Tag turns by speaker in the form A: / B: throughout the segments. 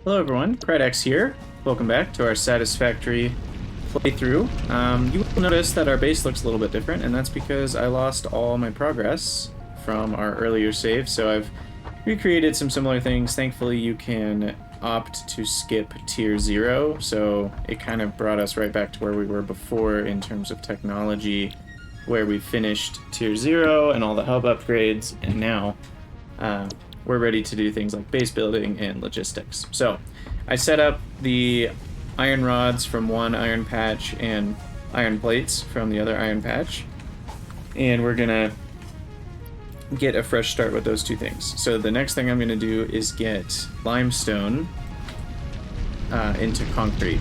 A: Hello everyone, Krydax here. Welcome back to our Satisfactory playthrough. You will notice that our base looks a little bit different, and that's because I lost all my progress from our earlier save, so I've recreated some similar things. Thankfully, you can opt to skip tier 0, so it kind of brought us right back to where we were before in terms of technology, where we finished tier 0 and all the hub upgrades, and now we're ready to do things like base building and logistics. So I set up the iron rods from one iron patch and iron plates from the other iron patch, and we're gonna get a fresh start with those two things. So the next thing I'm gonna do is get limestone into concrete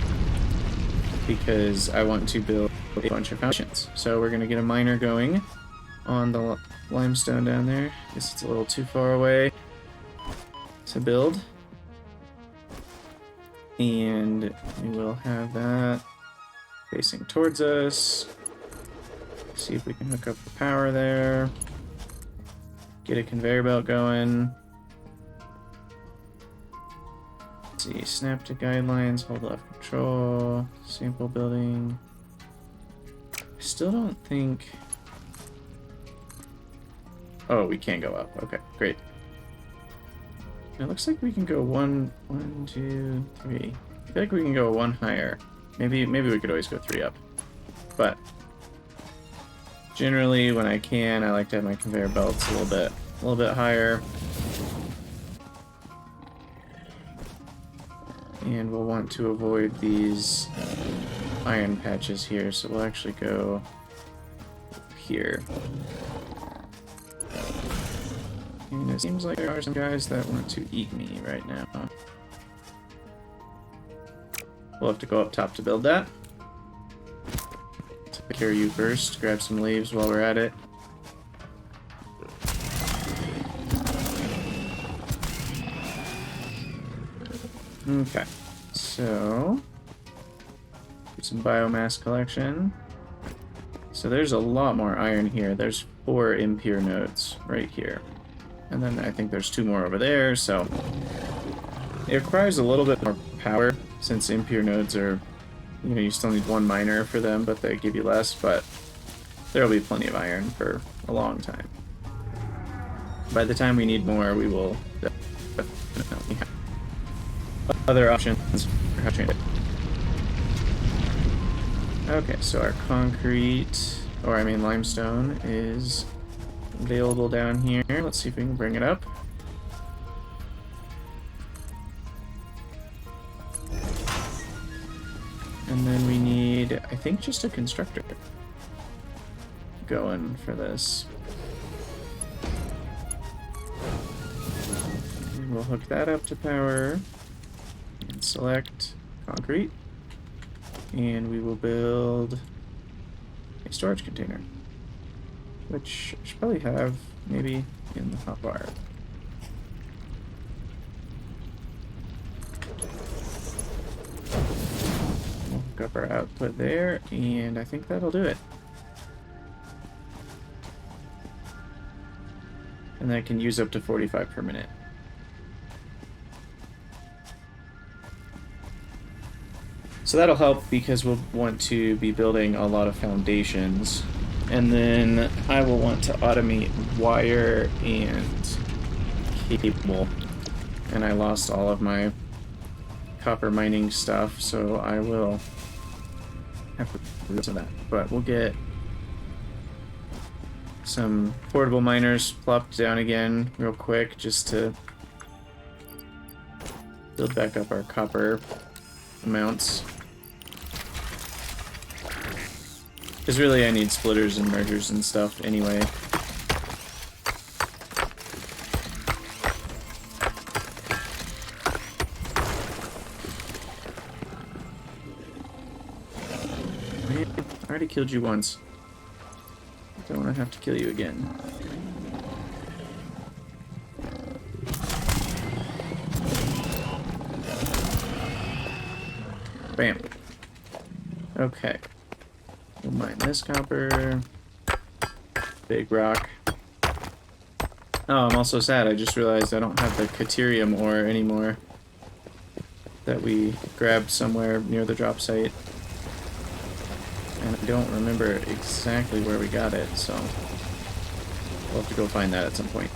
A: because I want to build a bunch of foundations. So we're gonna get a miner going on the limestone down there. Guess it's a little too far away to build, and we will have that facing towards us. See if we can hook up the power there, get a conveyor belt going. Let's see, snap to guidelines, hold left control, sample building. I still don't think... Oh, we can go up. Okay, great. It looks like we can go one, two, three. I feel like we can go one higher. Maybe we could always go 3 up. But generally, when I can, I like to have my conveyor belts a little bit higher. And we'll want to avoid these iron patches here, so we'll actually go here. And it seems like there are some guys that want to eat me right now. We'll have to go up top to build that. Take care of you first. Grab some leaves while we're at it. Okay, so do some biomass collection. So there's a lot more iron here. There's 4 impure nodes right here. And then I think there's 2 more over there, so it requires a little bit more power since impure nodes are, you know, you still need 1 miner for them, but they give you less, but there'll be plenty of iron for a long time. By the time we need more, we will definitely have other options for how to train it. Okay, so our concrete, or I mean limestone, is available down here. Let's see if we can bring it up. And then we need, I think, just a constructor going for this. And we'll hook that up to power and select concrete. And we will build a storage container, which I should probably have maybe in the hotbar. We'll hook up our output there, and I think that'll do it. And that can use up to 45 per minute. So that'll help because we'll want to be building a lot of foundations. And then I will want to automate wire and cable. And I lost all of my copper mining stuff, so I will have to do some of that. But we'll get some portable miners plopped down again real quick just to build back up our copper amounts. Because really I need splitters and mergers and stuff anyway. Man, I already killed you once. I don't want to have to kill you again. Bam. Okay. We'll mine this copper. Big rock. Oh, I'm also sad. I just realized I don't have the Caterium ore anymore. that we grabbed somewhere near the drop site. And I don't remember exactly where we got it, so we'll have to go find that at some point.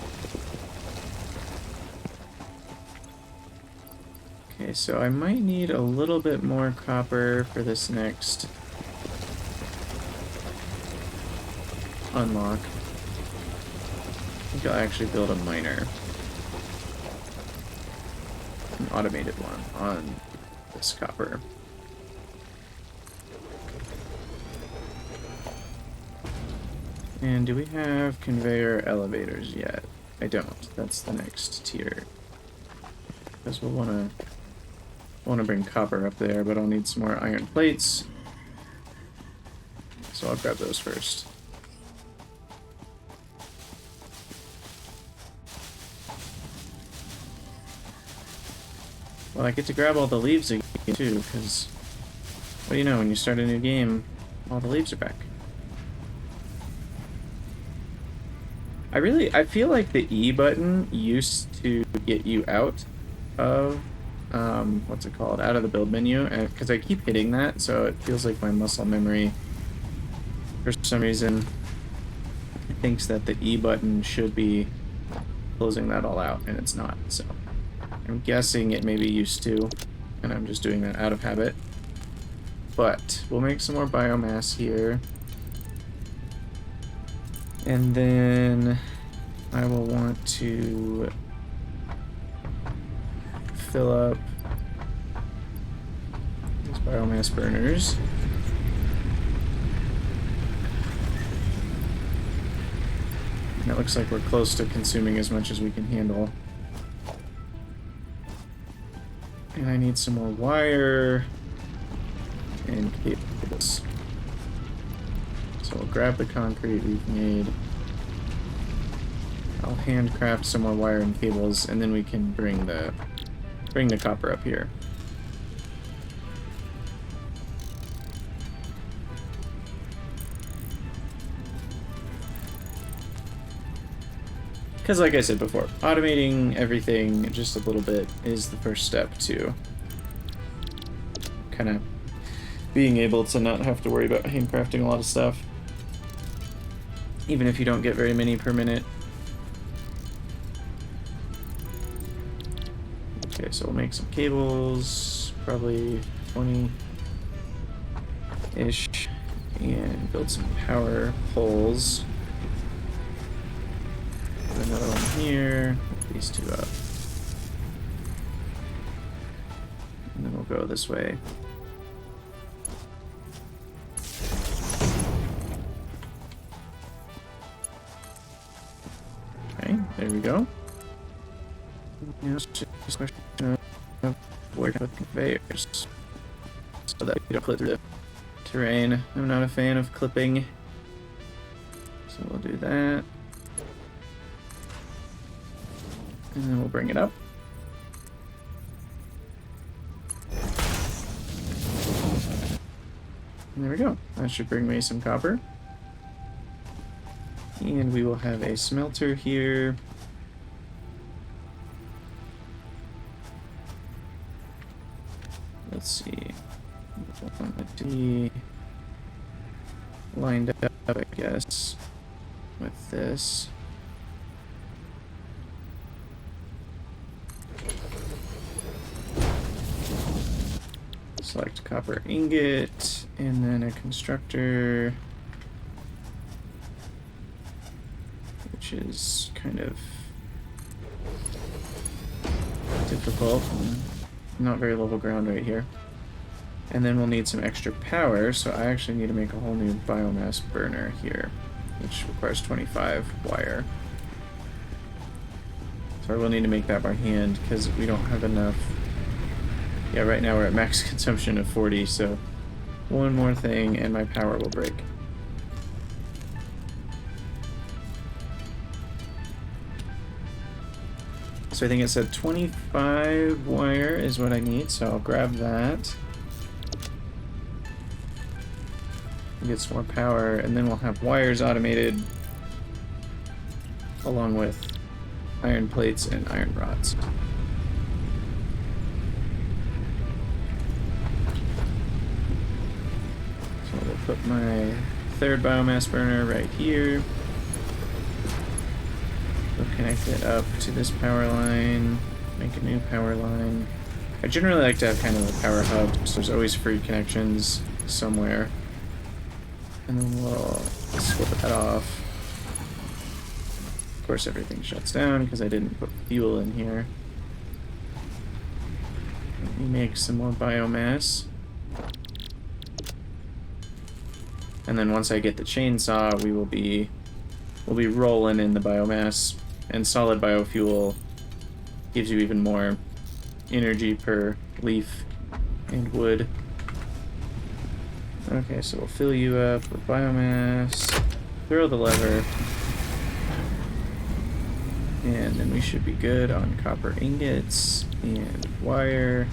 A: Okay, so I might need a little bit more copper for this next unlock. I think I'll actually build a miner. An automated one on this copper. And do we have conveyor elevators yet? I don't. That's the next tier. Because we'll want to bring copper up there, but I'll need some more iron plates. So I'll grab those first. Well, I get to grab all the leaves again too, because what do you know, when you start a new game, all the leaves are back. I feel like the E button used to get you out of, what's it called, out of the build menu, because I keep hitting that, so it feels like my muscle memory, for some reason, thinks that the E button should be closing that all out, and it's not, so I'm guessing it maybe used to, and I'm just doing that out of habit. But we'll make some more biomass here. And then I will want to fill up these biomass burners. And it looks like we're close to consuming as much as we can handle. And I need some more wire and cables. So we'll grab the concrete we've made. I'll handcraft some more wire and cables, and then we can bring the copper up here. Because like I said before, automating everything just a little bit is the first step to kind of being able to not have to worry about handcrafting a lot of stuff. Even if you don't get very many per minute. Okay, so we'll make some cables, probably 20-ish, and build some power poles. Put another one here, put these two up. And then we'll go this way. Okay, there we go. Now it's just a question of working with conveyors so that we don't clip through the terrain. I'm not a fan of clipping, so we'll do that. And then we'll bring it up. And there we go. That should bring me some copper. And we will have a smelter here. Let's see. Lined up, I guess, with this. Select copper ingot, and then a constructor, which is kind of difficult. Not very level ground right here. And then we'll need some extra power, so I actually need to make a whole new biomass burner here, which requires 25 wire. So I will need to make that by hand, because we don't have enough. Yeah, right now we're at max consumption of 40, so one more thing and my power will break. So I think it said 25 wire is what I need, so I'll grab that. Get some more power, and then we'll have wires automated along with iron plates and iron rods. put my third biomass burner right here. We'll connect it up to this power line, make a new power line. I generally like to have kind of a power hub, so there's always free connections somewhere. And then we'll split that off. Of course, everything shuts down because I didn't put fuel in here. Let me make some more biomass. And then once I get the chainsaw, we'll be rolling in the biomass. And solid biofuel gives you even more energy per leaf and wood. Okay, so we'll fill you up with biomass, throw the lever, and then we should be good on copper ingots and wire.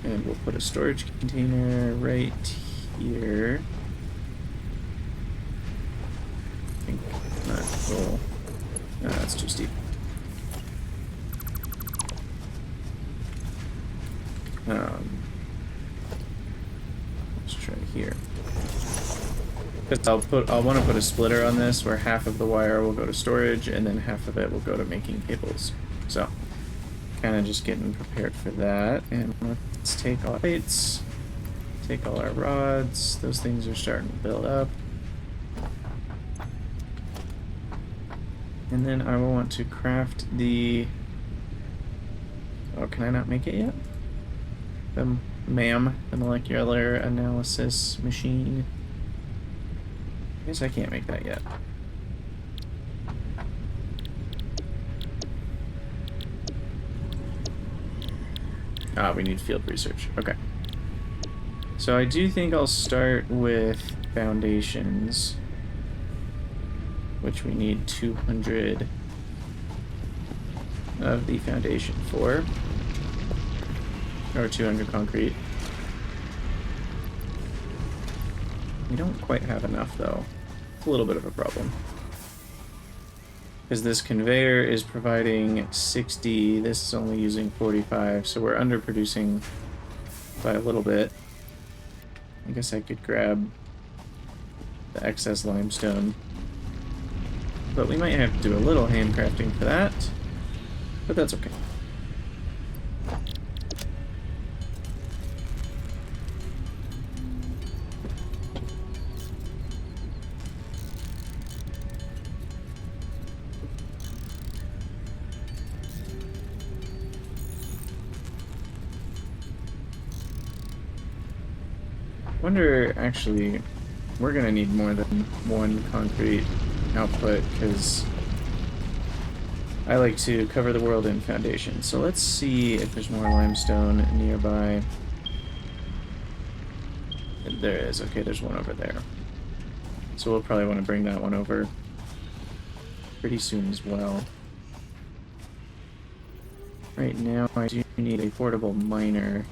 A: And we'll put a storage container right here. I think not full. No, that's too steep. Let's try here. Because I'll want to put a splitter on this where half of the wire will go to storage and then half of it will go to making cables. So, kind of just getting prepared for that. And let's take all our plates, take all our rods. Those things are starting to build up. And then I will want to craft the... Oh, can I not make it yet? The MAM, the molecular analysis machine. I guess I can't make that yet. Ah, we need field research. Okay. So I do think I'll start with foundations, which we need 200 of the foundation for. Or 200 concrete. We don't quite have enough, though. It's a little bit of a problem. Because this conveyor is providing 60, this is only using 45, so we're underproducing by a little bit. I guess I could grab the excess limestone. But we might have to do a little handcrafting for that. But that's okay. Wonder, actually, we're gonna need more than one concrete output because I like to cover the world in foundation. So let's see if there's more limestone nearby. There is. Okay, there's one over there. So we'll probably want to bring that one over pretty soon as well. Right now, I do need a portable miner.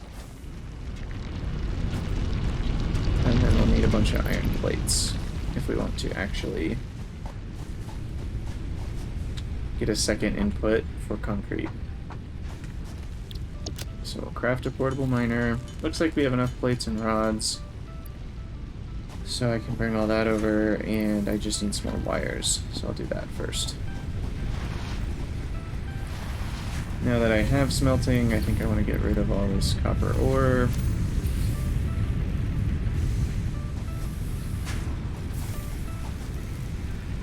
A: And then we'll need a bunch of iron plates if we want to actually get a second input for concrete. So we'll craft a portable miner. Looks like we have enough plates and rods. So I can bring all that over, and I just need some more wires. So I'll do that first. Now that I have smelting, I think I want to get rid of all this copper ore.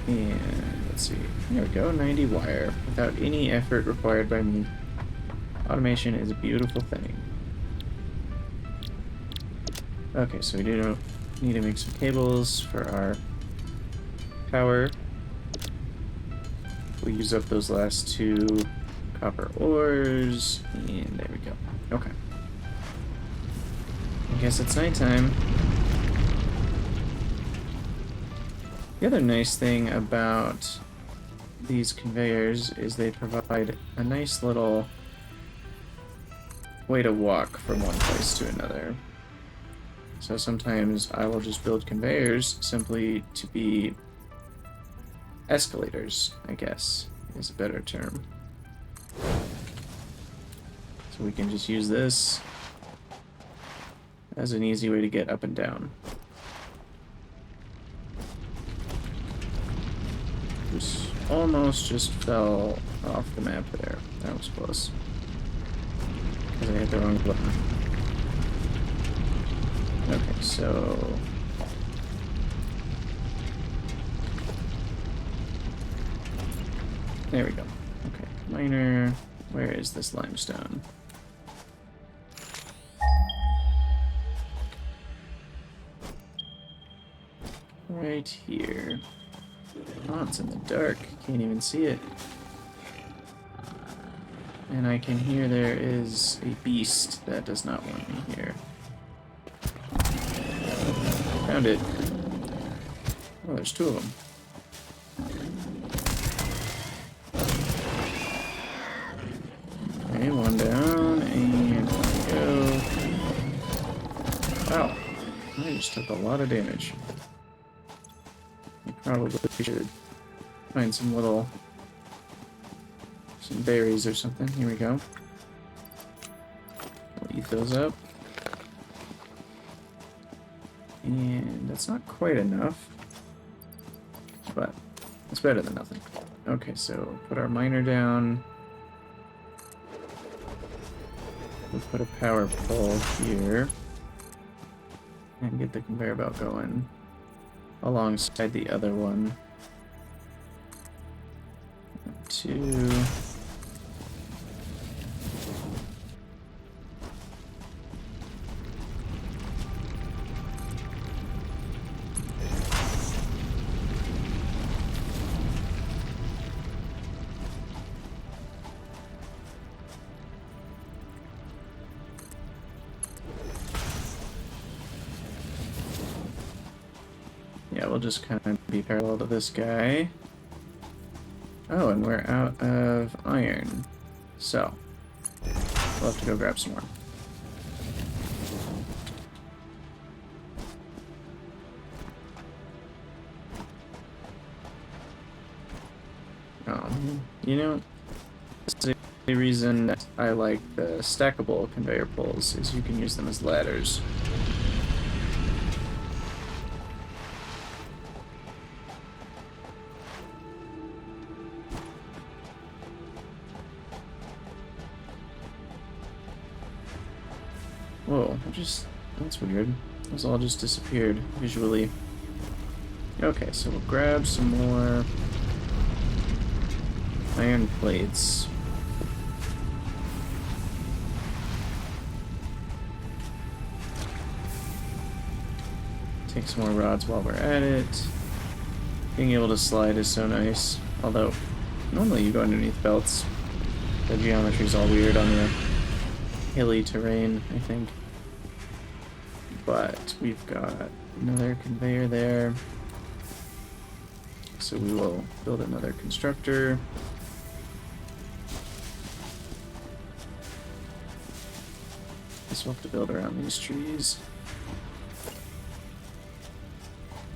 A: And let's see, there we go, 90 wire, without any effort required by me. Automation is a beautiful thing. Okay, so we do need to make some cables for our power. We'll use up those last two copper ores, and there we go. Okay. I guess it's nighttime. The other nice thing about these conveyors is they provide a nice little way to walk from one place to another. So sometimes I will just build conveyors simply to be escalators, I guess, is a better term. So we can just use this as an easy way to get up and down. Just almost just fell off the map there. That was close. Because I hit the wrong button. Okay, so... there we go. Okay, miner. Where is this limestone? Right here. Oh, it's in the dark. Can't even see it. And I can hear there is a beast that does not want me here. Found it. Oh, there's two of them. Okay, one down, and we go. Wow, I just took a lot of damage. I probably should find some berries or something. Here we go. We'll eat those up. And that's not quite enough, but it's better than nothing. Okay, so put our miner down. We'll put a power pole here and get the conveyor belt going alongside the other one. 2. Yeah, we'll just kind of be parallel to this guy. Oh, and we're out of iron. So, we'll have to go grab some more. You know, the reason that I like the stackable conveyor poles is you can use them as ladders. Whoa, that's weird. Those all just disappeared visually. Okay, so we'll grab some more iron plates. Take some more rods while we're at it. Being able to slide is so nice. Although, normally you go underneath belts. The geometry's all weird on the hilly terrain, I think. But we've got another conveyor there. So we will build another constructor. Guess we'll have to build around these trees.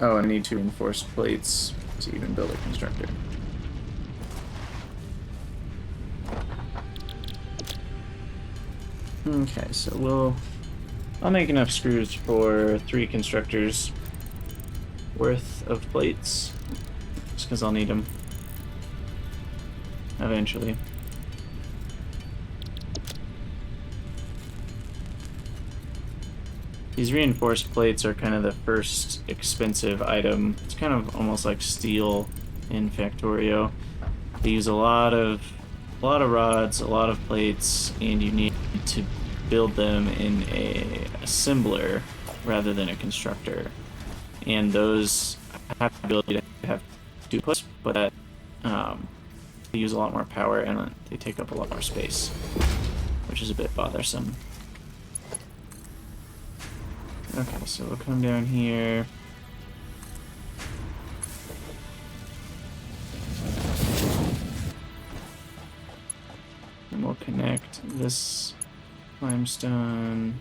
A: Oh, I need 2 reinforced plates to even build a constructor. Okay, so I'll make enough screws for 3 constructors worth of plates, just because I'll need them eventually. These reinforced plates are kind of the first expensive item. It's kind of almost like steel in Factorio. They use a lot of rods, a lot of plates, and you need to build them in a assembler rather than a constructor. And those have the ability to have duplicates, but that they use a lot more power and they take up a lot more space, which is a bit bothersome. Okay, so we'll come down here. And we'll connect this limestone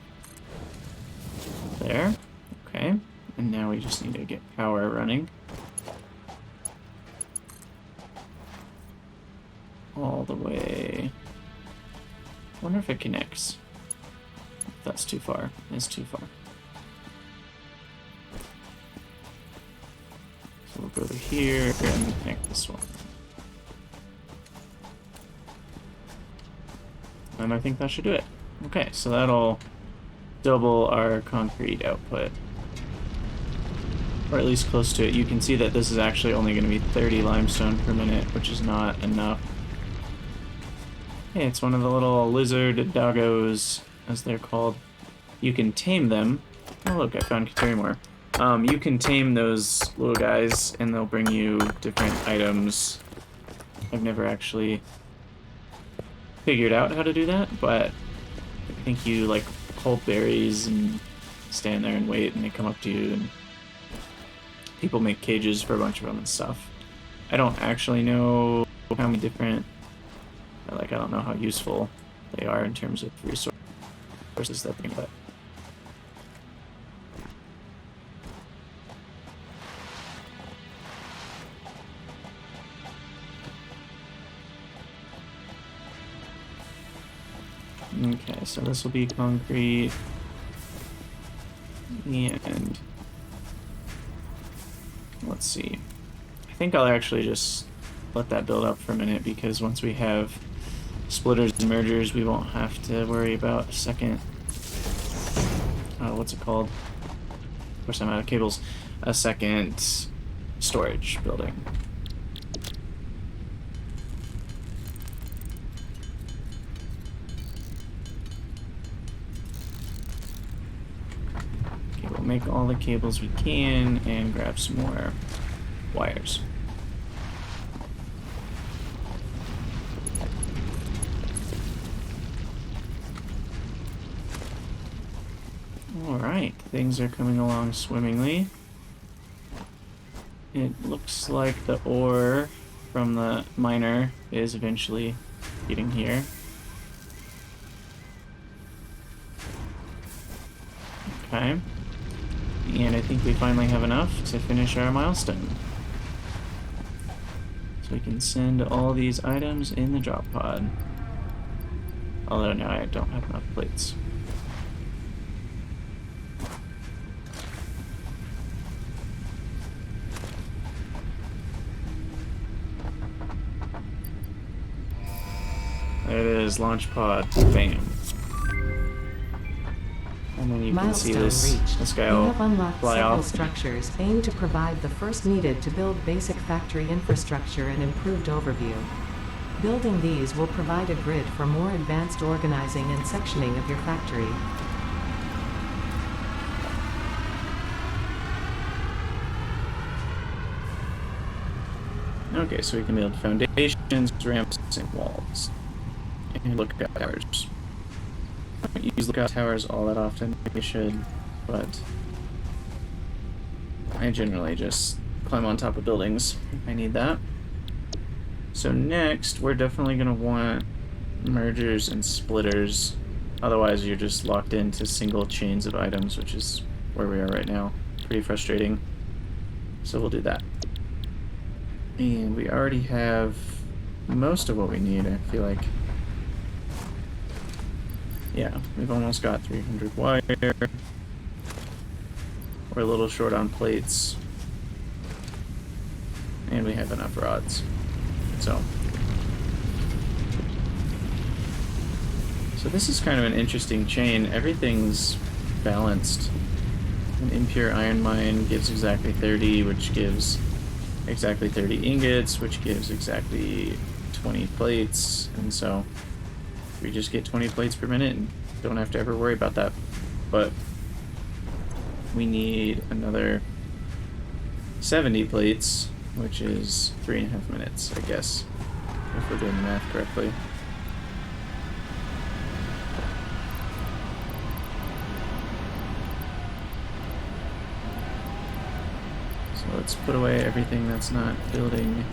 A: there. Okay, and now we just need to get power running all the way. I wonder if it connects. That's too far. It's too far. go over here and connect this one. And I think that should do it. Okay, so that'll double our concrete output. Or at least close to it. You can see that this is actually only going to be 30 limestone per minute, which is not enough. Hey, it's one of the little lizard doggos, as they're called. You can tame them. Oh look, I found Katerimore. You can tame those little guys, and they'll bring you different items. I've never actually figured out how to do that, but I think you like hold berries and stand there and wait, and they come up to you, and people make cages for a bunch of them and stuff. I don't actually know how many different, like, I don't know how useful they are in terms of resources that they get. Okay, so this will be concrete, and let's see. I think I'll actually just let that build up for a minute, because once we have splitters and mergers, we won't have to worry about a second, what's it called? Of course I'm out of cables. A second storage building. Okay, we'll make all the cables we can and grab some more wires. Alright, things are coming along swimmingly. It looks like the ore from the miner is eventually getting here. Okay. And I think we finally have enough to finish our milestone. So we can send all these items in the drop pod. Although now I don't have enough plates. There it is, launch pod. Bam. And then you can see this guy will fly off.
B: Structures aim to provide the first needed to build basic factory infrastructure and improved overview. Building these will provide a grid for more advanced organizing and sectioning of your factory.
A: Okay, so we can build foundations, ramps, and walls. And lookout towers. I don't use lookout towers all that often. Maybe I should, but I generally just climb on top of buildings if I need that. So next, we're definitely going to want mergers and splitters. Otherwise, you're just locked into single chains of items, which is where we are right now. Pretty frustrating. So we'll do that. And we already have most of what we need, I feel like. Yeah, we've almost got 300 wire. We're a little short on plates. And we have enough rods. So this is kind of an interesting chain. Everything's balanced. An impure iron mine gives exactly 30, which gives exactly 30 ingots, which gives exactly 20 plates, and so we just get 20 plates per minute and don't have to ever worry about that. But we need another 70 plates, which is 3.5 minutes, I guess, if we're doing the math correctly. So let's put away everything that's not building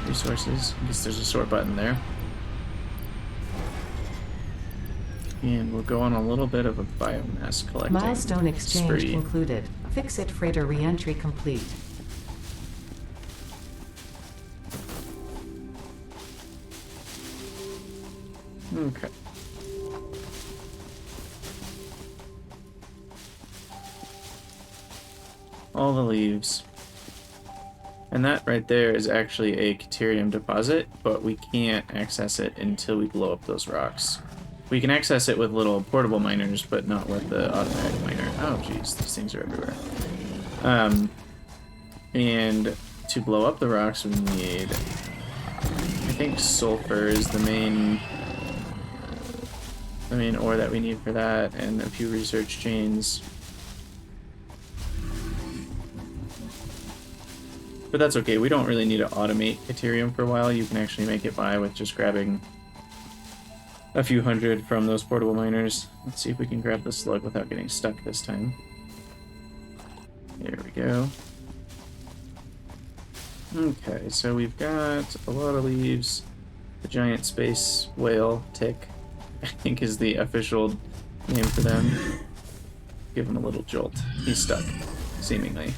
A: resources. I guess there's a sort button there. And we'll go on a little bit of a biomass collecting
B: Milestone exchange
A: spree.
B: concluded. Fix-it freighter re-entry complete.
A: Okay. All the leaves. And that right there is actually a Caterium deposit, but we can't access it until we blow up those rocks. We can access it with little portable miners, but not with the automatic miner. Oh, jeez, these things are everywhere. And to blow up the rocks, we need, I think sulfur is the main ore that we need for that, and a few research chains. But that's okay, we don't really need to automate Caterium for a while. You can actually make it by with just grabbing a few hundred from those portable miners. Let's see if we can grab the slug without getting stuck this time. There we go. Okay, so we've got a lot of leaves. The giant space whale tick, I think, is the official name for them. Give him a little jolt. He's stuck, seemingly.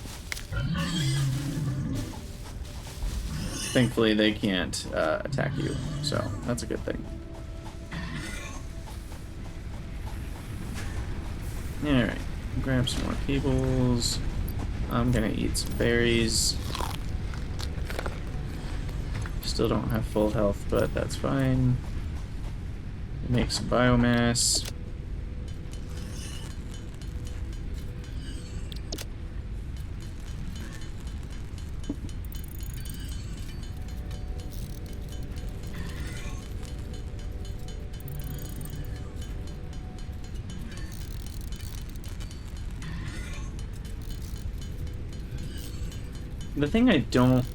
A: Thankfully, they can't attack you, so that's a good thing. Alright, grab some more cables. I'm gonna eat some berries. Still don't have full health, but that's fine. Make some biomass. The thing I don't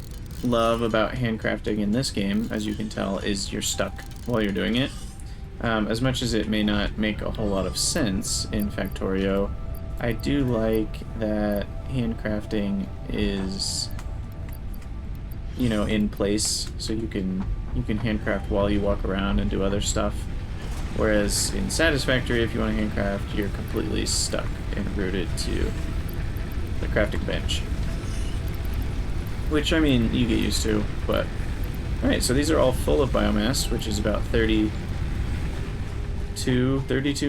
A: love about handcrafting in this game, as you can tell, is you're stuck while you're doing it. As much as it may not make a whole lot of sense in Factorio, I do like that handcrafting is, you know, in place, so you can handcraft while you walk around and do other stuff. Whereas in Satisfactory, if you want to handcraft, you're completely stuck and rooted to the crafting bench. Which, I mean, you get used to, but... Alright, so these are all full of biomass, which is about 32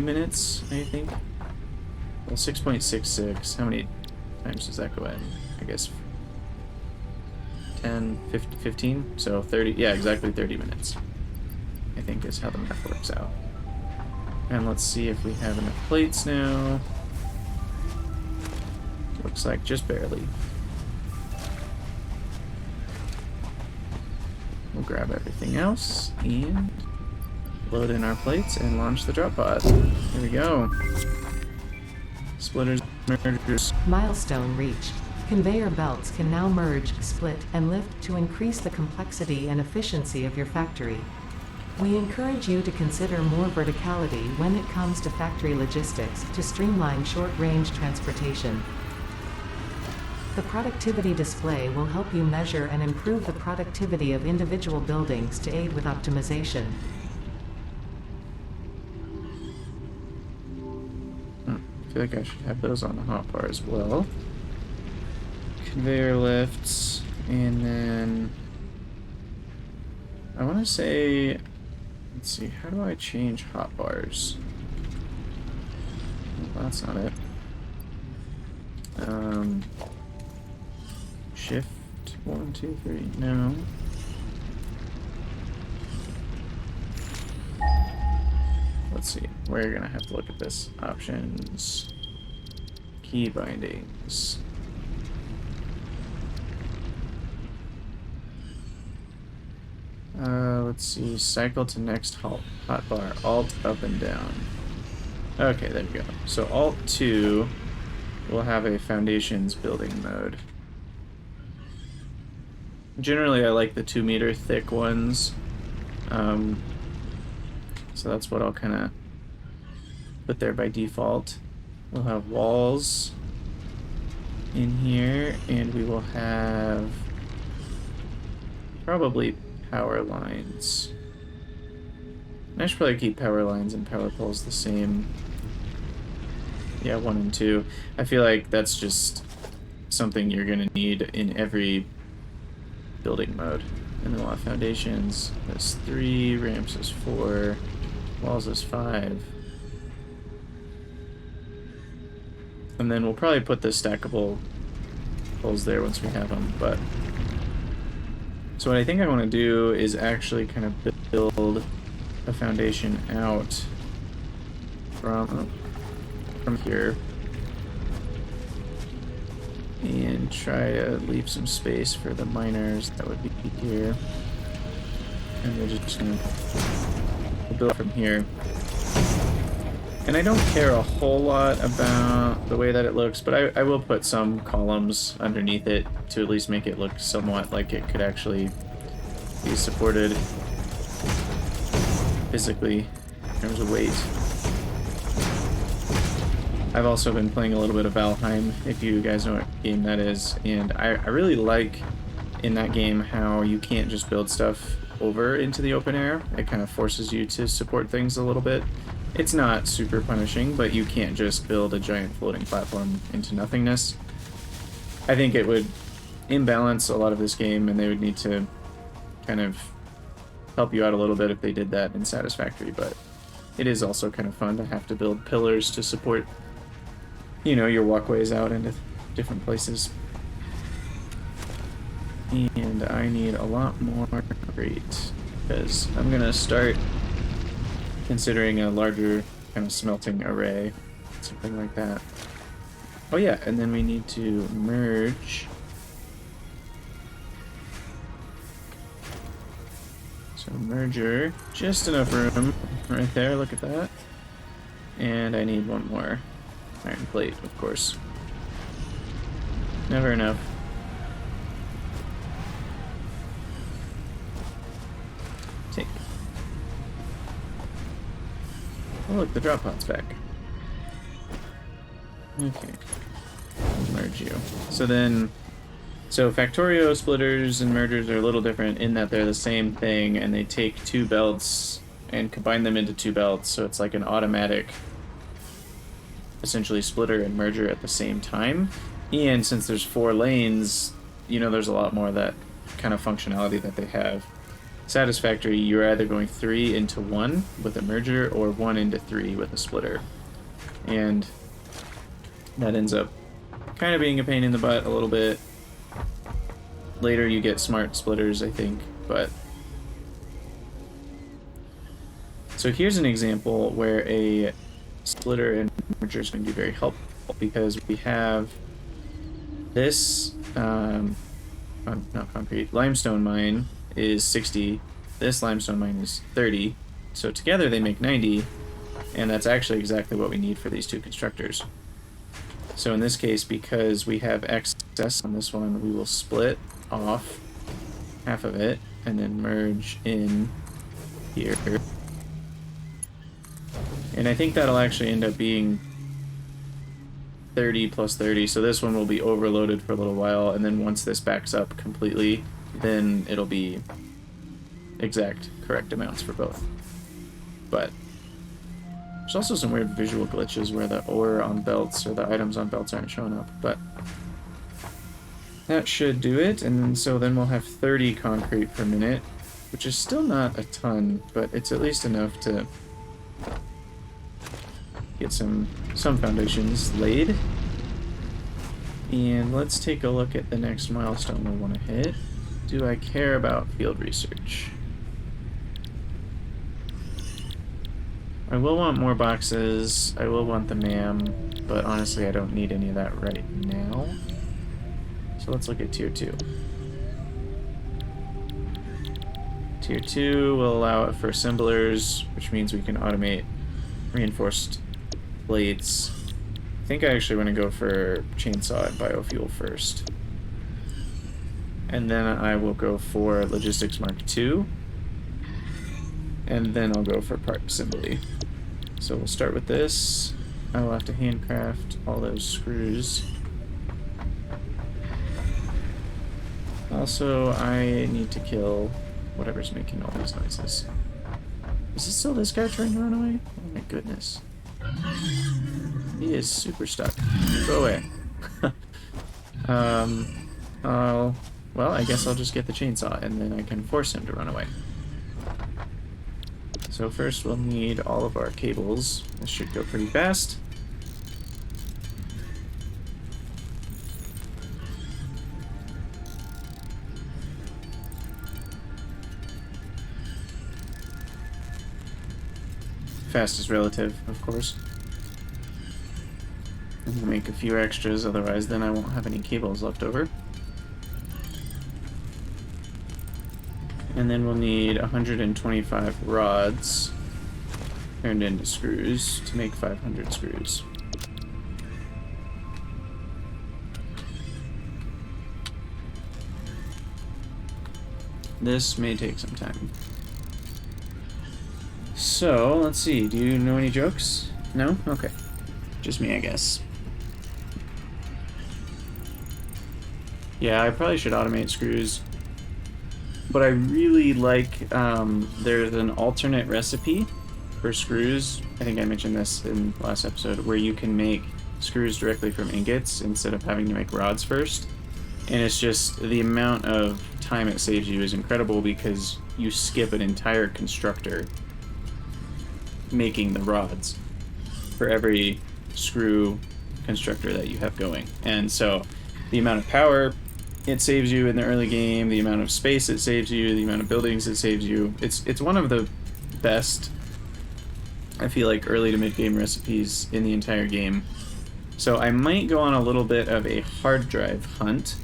A: minutes, I think. Well, 6.66. How many times does that go in? I guess 10, 15? So 30, yeah, exactly 30 minutes. I think is how the math works out. And let's see if we have enough plates now. Looks like just barely. We'll grab everything else and load in our plates and launch the drop pod. Here we go. Splitters, mergers.
B: Milestone reached. Conveyor belts can now merge, split, and lift to increase the complexity and efficiency of your factory. We encourage you to consider more verticality when it comes to factory logistics to streamline short-range transportation. The productivity display will help you measure and improve the productivity of individual buildings to aid with optimization.
A: I feel like I should have those on the hotbar as well. Conveyor lifts, and then I want to say, let's see, how do I change hotbars? Well, that's not it. Shift 1, 2, 3. No. Let's see. We're gonna have to look at this. Options. Key bindings. Let's see. Cycle to next hotbar. Alt up and down. Okay, there we go. So Alt 2 will have a foundations building mode. Generally, I like the 2-meter thick ones. So that's what I'll kind of put there by default. We'll have walls in here, and we will have probably power lines. I should probably keep power lines and power poles the same. Yeah, 1 and 2. I feel like that's just something you're going to need in every building mode. And then we'll have foundations as 3, ramps as 4, walls as 5. And then we'll probably put the stackable poles there once we have them, but So what I think I want to do is actually kind of build a foundation out from here and try to leave some space for the miners that would be here, and we're just gonna build from here. And I don't care a whole lot about the way that it looks, but I will put some columns underneath it to at least make it look somewhat like it could actually be supported physically in terms of weight. I've also been playing a little bit of Valheim, if you guys know what game that is, and I really like in that game how you can't just build stuff over into the open air. It kind of forces you to support things a little bit. It's not super punishing, but you can't just build a giant floating platform into nothingness. I think it would imbalance a lot of this game, and they would need to kind of help you out a little bit if they did that in Satisfactory, but it is also kind of fun to have to build pillars to support, you know, your walkways out into different places. And I need a lot more concrete, because I'm gonna start considering a larger kind of smelting array, something like that. Oh yeah, and then we need to merge. So merger, just enough room right there, look at that. And I need one more iron plate, of course. Never enough. Take it. Oh look, the drop pod's back. Okay. I'll merge you. So Factorio splitters and mergers are a little different in that they're the same thing, and they take two belts and combine them into two belts, so it's like an automatic, essentially, splitter and merger at the same time. And since there's 4 lanes, you know, there's a lot more of that kind of functionality that they have. Satisfactory, you're either going 3 into 1 with a merger or 1 into 3 with a splitter. And that ends up kind of being a pain in the butt a little bit. Later you get smart splitters, I think, but... So here's an example where a splitter and merger is going to be very helpful, because we have this, not concrete, limestone mine is 60, this limestone mine is 30, so together they make 90, and that's actually exactly what we need for these two constructors. So in this case, because we have excess on this one, we will split off half of it and then merge in here. And I think that'll actually end up being 30 plus 30, so this one will be overloaded for a little while, and then once this backs up completely, then it'll be exact correct amounts for both. But there's also some weird visual glitches where the ore on belts or the items on belts aren't showing up, but that should do it. And so then we'll have 30 concrete per minute, which is still not a ton, but it's at least enough to get some foundations laid. And let's take a look at the next milestone we want to hit. Do I care about field research? I will want more boxes, I will want the MAM, but honestly I don't need any of that right now. So let's look at Tier 2. Tier 2 will allow it for assemblers, which means we can automate reinforced plates. I think I actually want to go for chainsaw and biofuel first. And then I will go for logistics Mark II. And then I'll go for part assembly. So we'll start with this. I will have to handcraft all those screws. Also, I need to kill whatever's making all these noises. Is it still this guy trying to run away? Oh my goodness. He is super stuck. Go away. Well, I guess I'll just get the chainsaw and then I can force him to run away. So first we'll need all of our cables. This should go pretty fast. Fast is relative, of course. I'm gonna make a few extras, otherwise then I won't have any cables left over. And then we'll need 125 rods turned into screws to make 500 screws. This may take some time. So, let's see. Do you know any jokes? No? Okay. Just me, I guess. Yeah, I probably should automate screws. But I really like, there's an alternate recipe for screws. I think I mentioned this in the last episode, where you can make screws directly from ingots instead of having to make rods first. And it's just, the amount of time it saves you is incredible because you skip an entire constructor making the rods for every screw constructor that you have going. And so the amount of power it saves you in the early game, the amount of space it saves you, the amount of buildings it saves you, it's one of the best, I feel like, early to mid game recipes in the entire game. So I might go on a little bit of a hard drive hunt.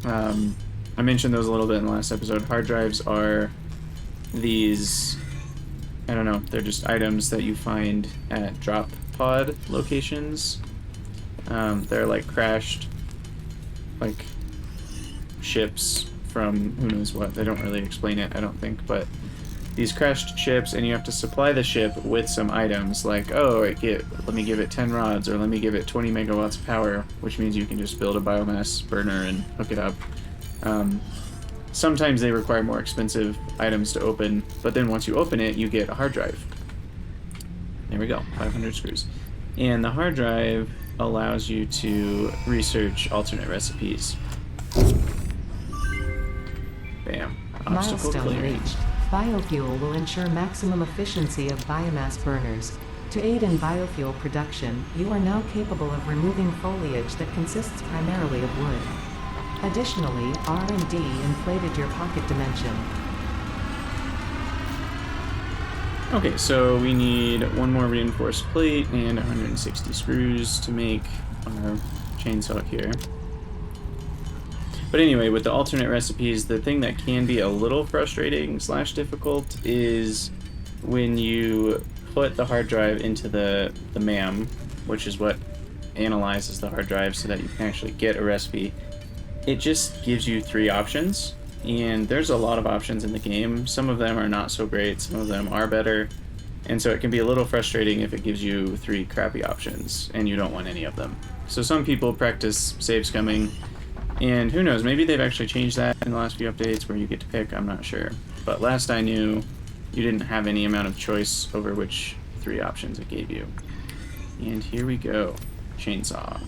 A: I mentioned those a little bit in the last episode. Hard drives are these, I don't know, they're just items that you find at drop pod locations. They're like crashed, like, ships from who knows what. They don't really explain it, I don't think, but these crashed ships, and you have to supply the ship with some items, like, oh, let me give it 10 rods, or let me give it 20 megawatts of power, which means you can just build a biomass burner and hook it up. Sometimes they require more expensive items to open, but then once you open it, you get a hard drive. There we go, 500 screws. And the hard drive allows you to research alternate recipes. Bam. Obstacle
B: Milestone
A: cleared.
B: reached. Biofuel will ensure maximum efficiency of biomass burners. To aid in biofuel production, you are now capable of removing foliage that consists primarily of wood. Additionally, R&D inflated your pocket dimension.
A: Okay, so we need one more reinforced plate and 160 screws to make our chainsaw here. But anyway, with the alternate recipes, the thing that can be a little frustrating / difficult is when you put the hard drive into the MAM, which is what analyzes the hard drive so that you can actually get a recipe. It just gives you 3 options, and there's a lot of options in the game. Some of them are not so great, some of them are better, and so it can be a little frustrating if it gives you 3 crappy options and you don't want any of them. So some people practice save scumming, and who knows, maybe they've actually changed that in the last few updates where you get to pick, I'm not sure. But last I knew, you didn't have any amount of choice over which 3 options it gave you. And here we go. Chainsaw.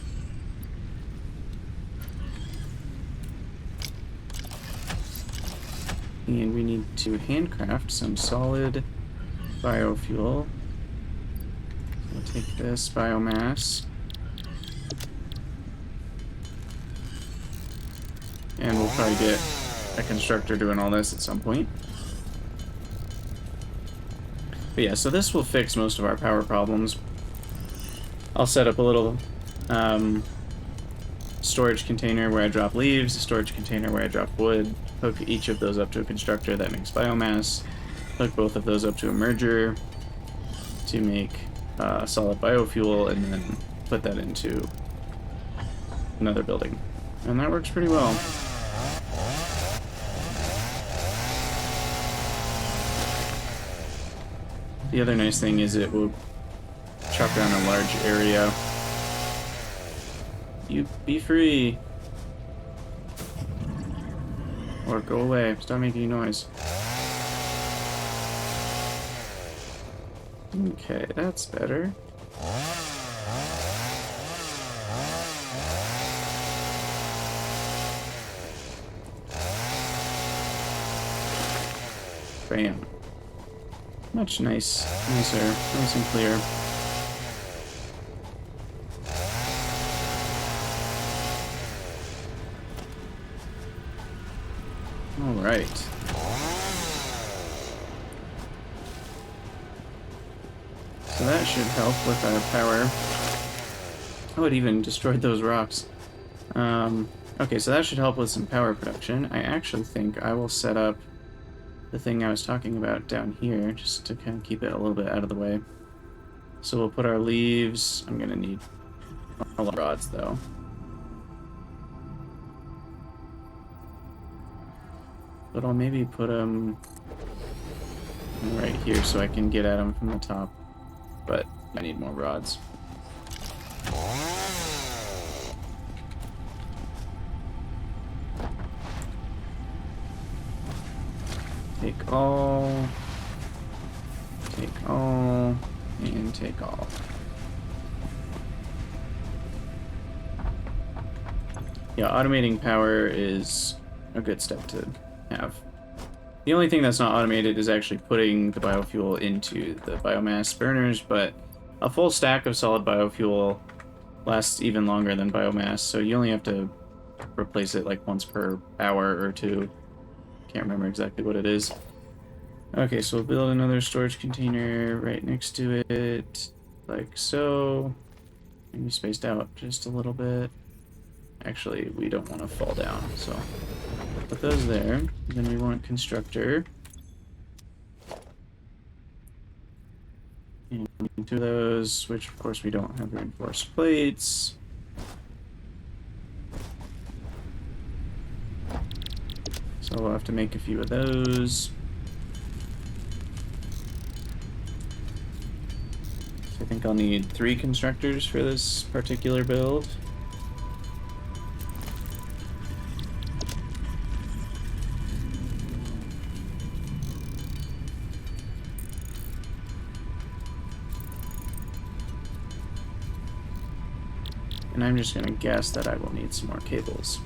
A: And we need to handcraft some solid biofuel. We'll take this biomass. And we'll probably get a constructor doing all this at some point. But yeah, so this will fix most of our power problems. I'll set up a little storage container where I drop leaves, a storage container where I drop wood, hook each of those up to a constructor that makes biomass, hook both of those up to a merger to make solid biofuel, and then put that into another building. And that works pretty well. The other nice thing is it will chop down a large area. You be free. Or go away. Stop making noise. Okay, that's better. Bam. Much nicer, nice and clear. All right. So that should help with our power. Oh, it even destroyed those rocks. Okay, so that should help with some power production. I actually think I will set up the thing I was talking about down here, just to kind of keep it a little bit out of the way. So we'll put our leaves. I'm going to need a lot of rods, though. But I'll maybe put them right here so I can get at them from the top. But I need more rods. Take all, and take all. Yeah, automating power is a good step to have. The only thing that's not automated is actually putting the biofuel into the biomass burners, but a full stack of solid biofuel lasts even longer than biomass, so you only have to replace it like once per hour or two. Can't remember exactly what it is. Okay, so we'll build another storage container right next to it, like so. Maybe spaced out just a little bit. Actually, we don't want to fall down, so put those there. Then we want constructor. And two of those, which of course we don't have reinforced plates. So we'll have to make a few of those. So I think I'll need 3 constructors for this particular build. And I'm just going to guess that I will need some more cables.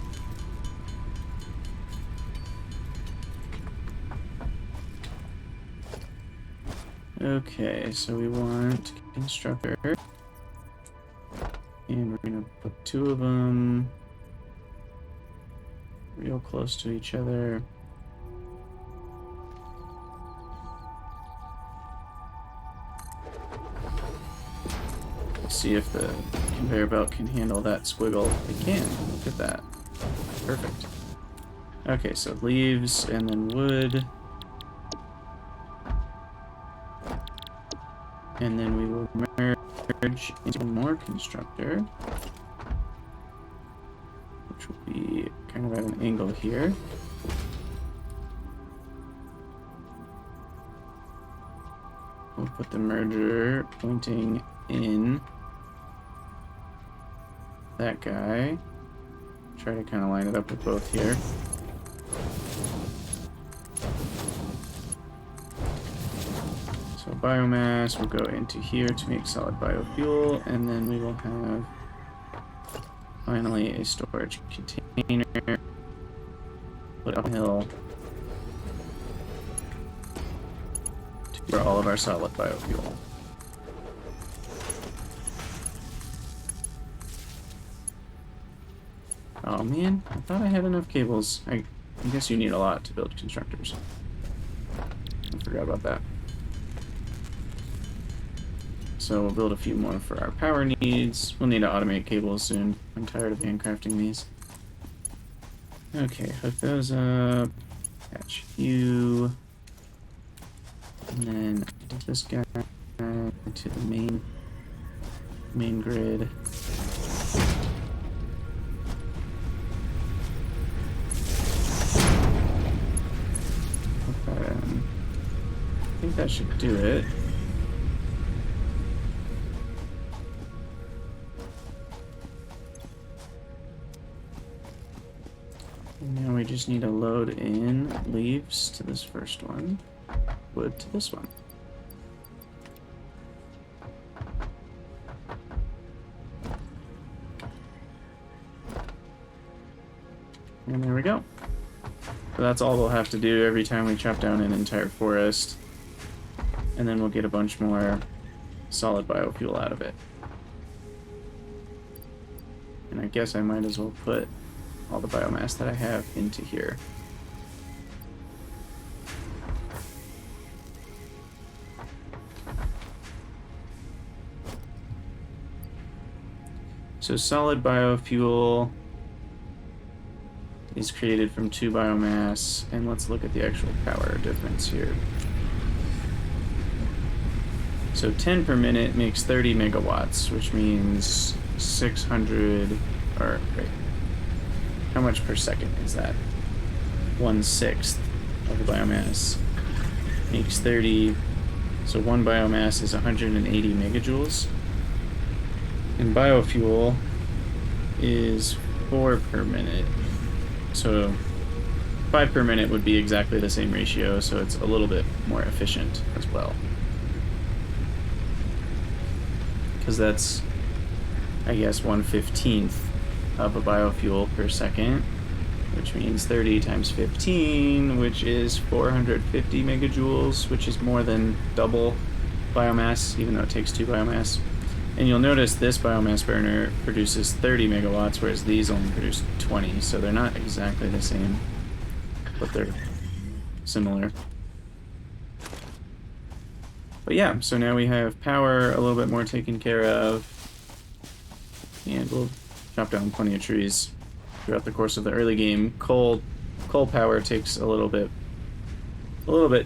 A: Okay, so we want constructor. And we're going to put 2 of them real close to each other. Let's see if the conveyor belt can handle that squiggle. It can. Look at that. Perfect. Okay, so leaves and then wood. And then we will merge into more constructor, which will be kind of at an angle here. We'll put the merger pointing in that guy. Try to kind of line it up with both here. So biomass will go into here to make solid biofuel, and then we will have finally a storage container. Put uphill for all of our solid biofuel. Oh man, I thought I had enough cables. I guess you need a lot to build constructors. I forgot about that. So we'll build a few more for our power needs. We'll need to automate cables soon. I'm tired of handcrafting these. Okay, hook those up. Attach you. And then put this guy to the main grid. I think that should do it. And now we just need to load in leaves to this first one, wood to this one. And there we go. So that's all we'll have to do every time we chop down an entire forest. And then we'll get a bunch more solid biofuel out of it. And I guess I might as well put all the biomass that I have into here. So solid biofuel is created from 2 biomass, and let's look at the actual power difference here. So 10 per minute makes 30 megawatts, which means 600, or wait, how much per second is that? 1/6 of the biomass makes 30, so 1 biomass is 180 megajoules. And biofuel is 4 per minute. So 5 per minute would be exactly the same ratio, so it's a little bit more efficient as well. Because that's, I guess, 1/15 of a biofuel per second, which means 30 times 15, which is 450 megajoules, which is more than double biomass, even though it takes 2 biomass. And you'll notice this biomass burner produces 30 megawatts, whereas these only produce 20, so they're not exactly the same, but they're similar. But yeah, so now we have power a little bit more taken care of, and we'll chop down plenty of trees throughout the course of the early game. Coal power takes a little bit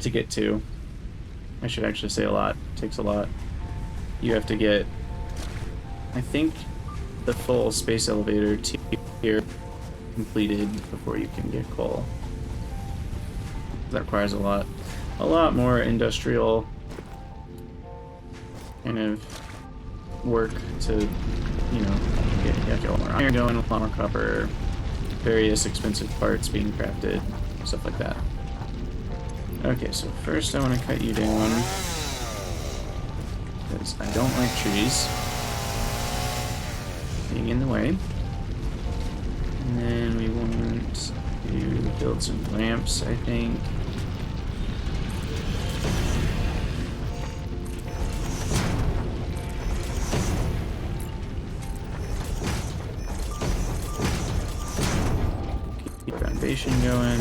A: to get to. I should actually say a lot. It takes a lot. You have to get, I think, the full space elevator tier completed before you can get coal. That requires a lot more industrial kind of work to, you know, get a lot more iron going, a lot more copper, various expensive parts being crafted, stuff like that. Okay, so first I want to cut you down because I don't like trees being in the way. And then we want to build some ramps, I think. Keep foundation going.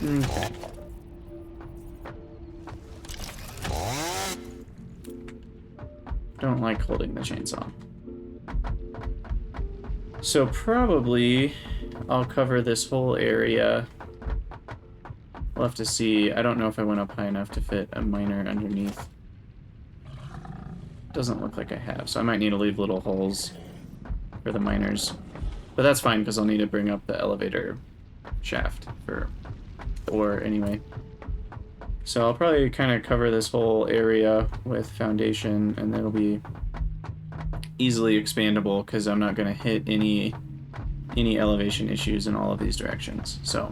A: Okay. Don't like holding the chainsaw. So probably I'll cover this whole area. We'll have to see. I don't know if I went up high enough to fit a miner underneath. Doesn't look like I have, so I might need to leave little holes for the miners. But that's fine, because I'll need to bring up the elevator shaft for ore anyway. So I'll probably kind of cover this whole area with foundation, and it'll be easily expandable because I'm not going to hit any elevation issues in all of these directions. So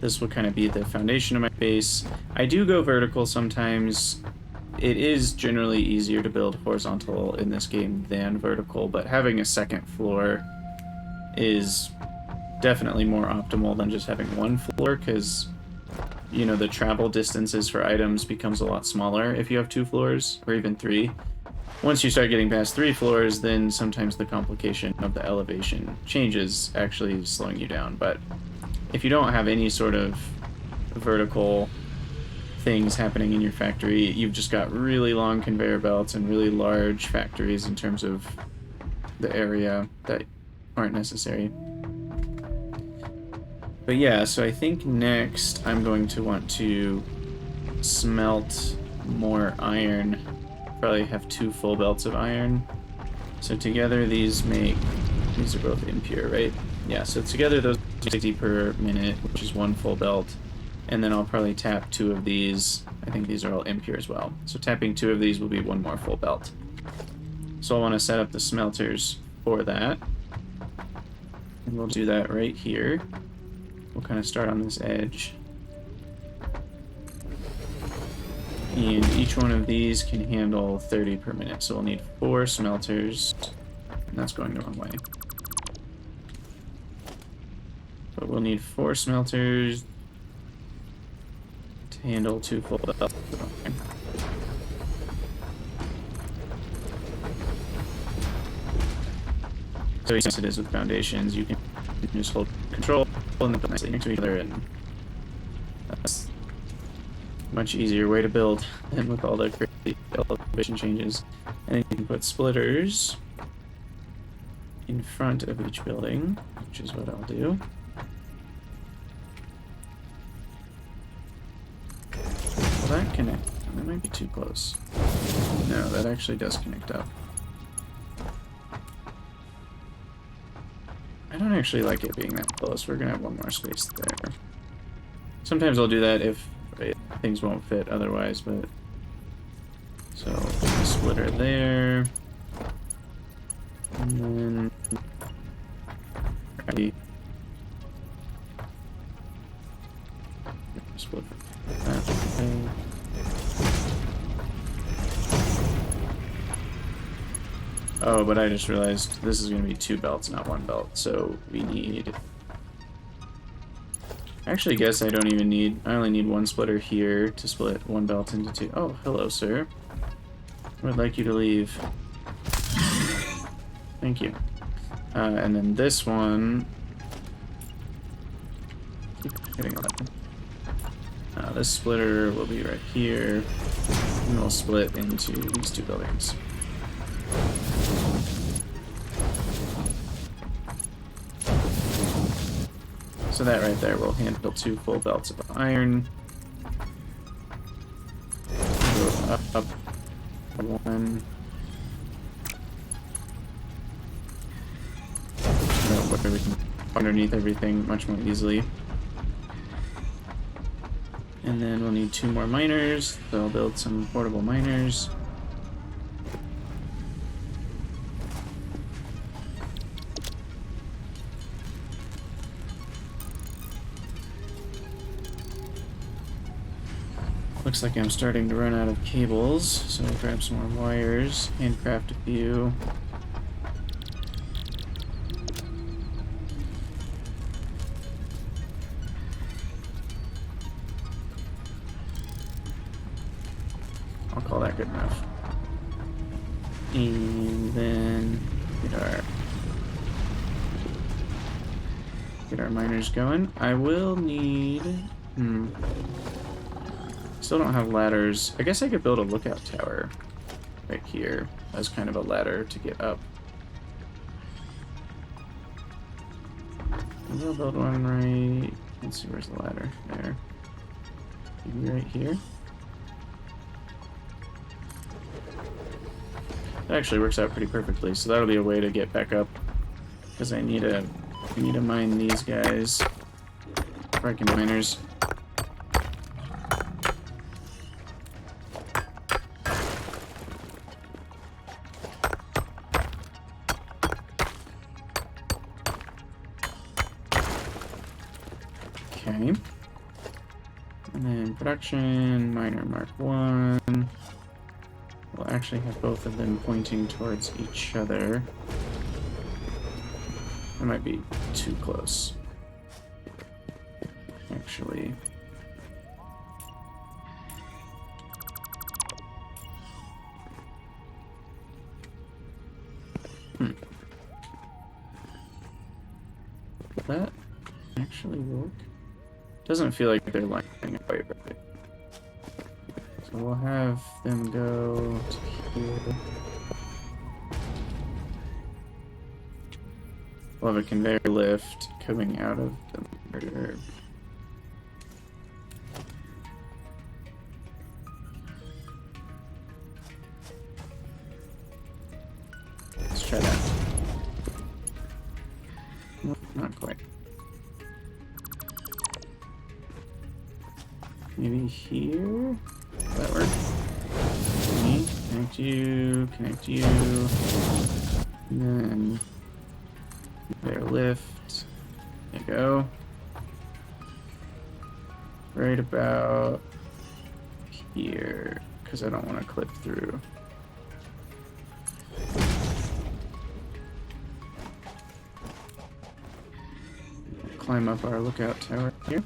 A: this will kind of be the foundation of my base. I do go vertical sometimes. It is generally easier to build horizontal in this game than vertical, but having a second floor is definitely more optimal than just having one floor, because, you know, the travel distances for items becomes a lot smaller if you have 2 floors, or even 3. Once you start getting past 3 floors, then sometimes the complication of the elevation changes, actually slowing you down. But if you don't have any sort of vertical things happening in your factory, you've just got really long conveyor belts and really large factories in terms of the area that aren't necessary. But yeah, so I think next I'm going to want to smelt more iron. Probably have 2 full belts of iron. So together these are both impure, right? Yeah, so together those 60 per minute, which is 1 full belt. And then I'll probably tap 2 of these. I think these are all impure as well. So tapping 2 of these will be 1 more full belt. So I'll want to set up the smelters for that. And we'll do that right here. We'll kind of start on this edge. And each one of these can handle 30 per minute. So we'll need 4 smelters. And that's going the wrong way. But we'll need 4 smelters to handle 2 full belts. Okay. So as it is with foundations, you can just hold control and put nicely next to each other, and that's a much easier way to build than with all the crazy elevation changes. And then you can put splitters in front of each building, which is what I'll do. Will that connect? That might be too close. No, that actually does connect up. I don't actually like it being that close. We're gonna have one more space there. Sometimes I'll do that if things won't fit otherwise, but... So, a splitter there. And then... Split that way. Oh, but I just realized this is going to be 2 belts, not 1 belt, so we need... Actually, I guess I don't even need... I only need 1 splitter here to split 1 belt into 2. Oh, hello, sir. I would like you to leave. Thank you. And then this one... Keep hitting 11. This splitter will be right here, and we'll split into these 2 buildings. So that right there will handle 2 full belts of iron. Go up 1. Where we can underneath everything much more easily. And then we'll need 2 more miners. So I'll build some portable miners. Looks like I'm starting to run out of cables, so I'll grab some more wires, handcraft a few. I'll call that good enough. And then get our miners going. I will need... Still don't have ladders. I guess I could build a lookout tower right here as kind of a ladder to get up. Maybe I'll build one right... Let's see, where's the ladder? There. Maybe right here. That actually works out pretty perfectly, so that'll be a way to get back up. Because I need to mine these guys. Freaking miners. Okay. And then production, miner mark 1. We'll actually have both of them pointing towards each other. That might be too close. Actually. Will that actually work? Doesn't feel like they're lining up quite right. So we'll have them go to here. We'll have a conveyor lift coming out of the murder. Let's try that. Nope, not quite. Maybe here? Will that work? Me, connect you, and then their lift. There you go. Right about here, because I don't want to clip through. climb up our lookout tower here.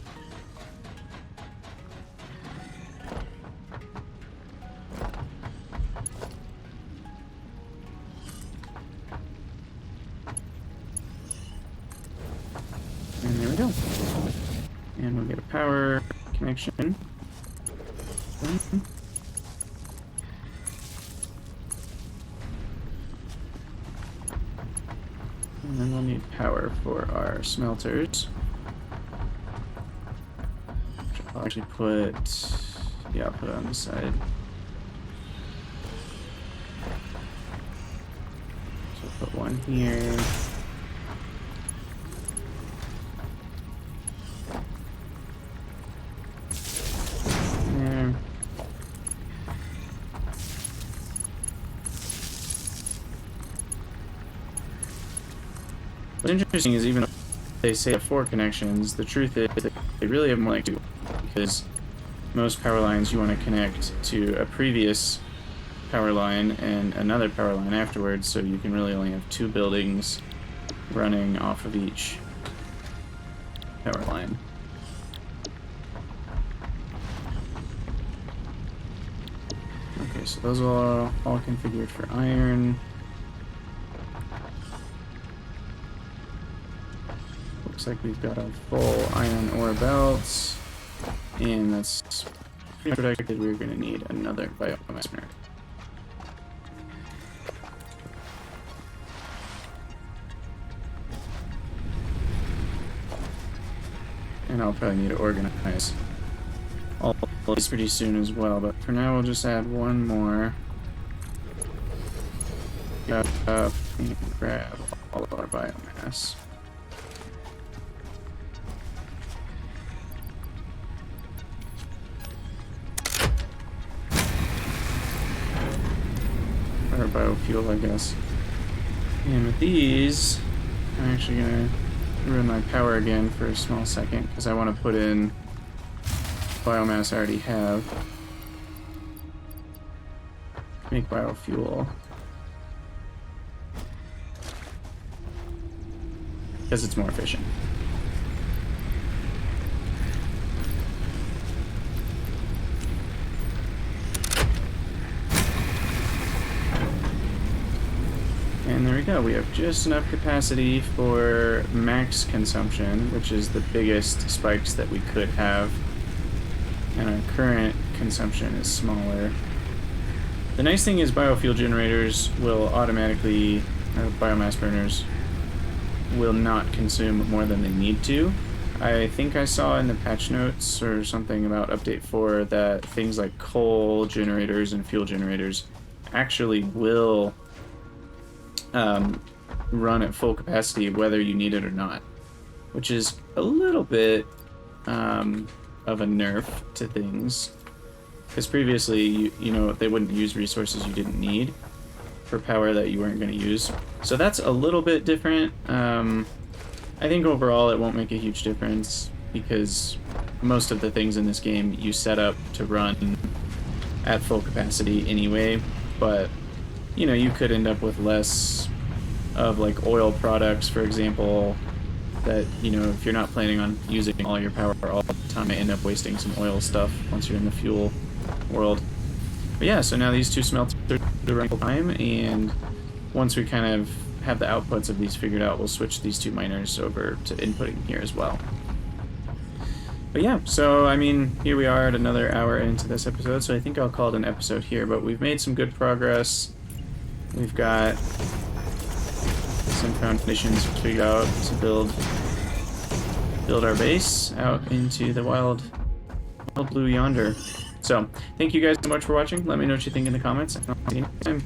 A: And there we go. And we'll get a power connection. And then we'll need power for our smelters. Which I'll actually put, yeah, I'll put it on the side. So I'll put one here. There. What's interesting is even though they say 4 connections, the truth is that they really have more like 2, because most power lines you want to connect to a previous power line and another power line afterwards, so you can really only have 2 buildings running off of each power line. Okay, so those are all configured for iron. Looks like we've got a full iron ore belt, and that's pretty much predicted. We're going to need another biomass burner. And I'll probably need to organize all of these pretty soon as well, but for now we'll just add one more. And grab all of our biomass. Or biofuel, I guess. And with these, I'm actually gonna ruin my power again for a small second because I want to put in biomass I already have. Make biofuel. Because it's more efficient. And there we go, we have just enough capacity for max consumption, which is the biggest spikes that we could have. And our current consumption is smaller. The nice thing is biofuel generators will automatically, or biomass burners, will not consume more than they need to. I think I saw in the patch notes or something about update 4 that things like coal generators and fuel generators actually will run at full capacity whether you need it or not, which is a little bit of a nerf to things, because previously you know they wouldn't use resources you didn't need for power that you weren't going to use. So that's a little bit different. I think overall it won't make a huge difference because most of the things in this game you set up to run at full capacity anyway, but you know, you could end up with less of like oil products, for example, that, you know, if you're not planning on using all your power all the time, you end up wasting some oil stuff once you're in the fuel world. But yeah, so now these 2 smelters are running full time, and once we kind of have the outputs of these figured out, we'll switch these 2 miners over to inputting here as well. But yeah, so I mean, here we are at another hour into this episode, so I think I'll call it an episode here, but we've made some good progress. We've got some foundations figured out to build our base out into the wild blue yonder. So, thank you guys so much for watching. Let me know what you think in the comments, and I'll see you next time.